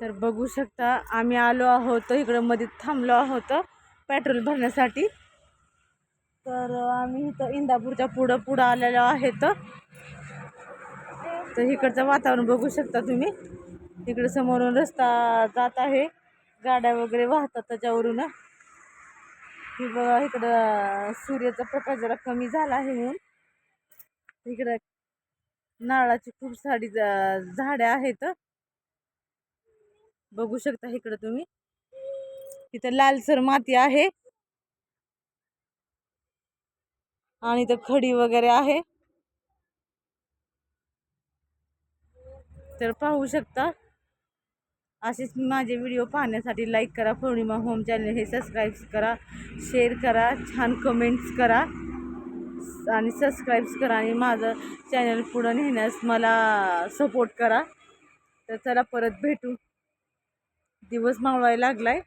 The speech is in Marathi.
तर बघू शकता आम्ही आलो आहोत इकडं मध्ये थांबलो आहोत पेट्रोल भरण्यासाठी। तर आम्ही इथं इंदापूरच्या पुढं आलेलो आहेत। तर इकडचं वातावरण बघू शकता तुम्ही, इकडे समोरून रस्ता जात आहे, गाड्या वगैरे वाहतात त्याच्यावरून। ही बघा इकडं सूर्याचा प्रकाश जरा कमी झाला आहे म्हणून इकडे नारळाची खूप सारी झाडे आहेत। बघू शकता इकडे तुम्ही, इथं लालसर माती आहे आणि इथं खडी वगैरे आहे। तर पाहू शकता, असेच माझे व्हिडिओ पाहण्यासाठी लाईक करा, पौर्णिमा होम चॅनल हे सबस्क्राईब करा, शेअर करा, छान कमेंट्स करा आणि सबस्क्राईब करा आणि माझं चॅनल पुढं नेण्यास मला सपोर्ट करा। तर चला परत भेटू, दिवस मावळायला लागलाय।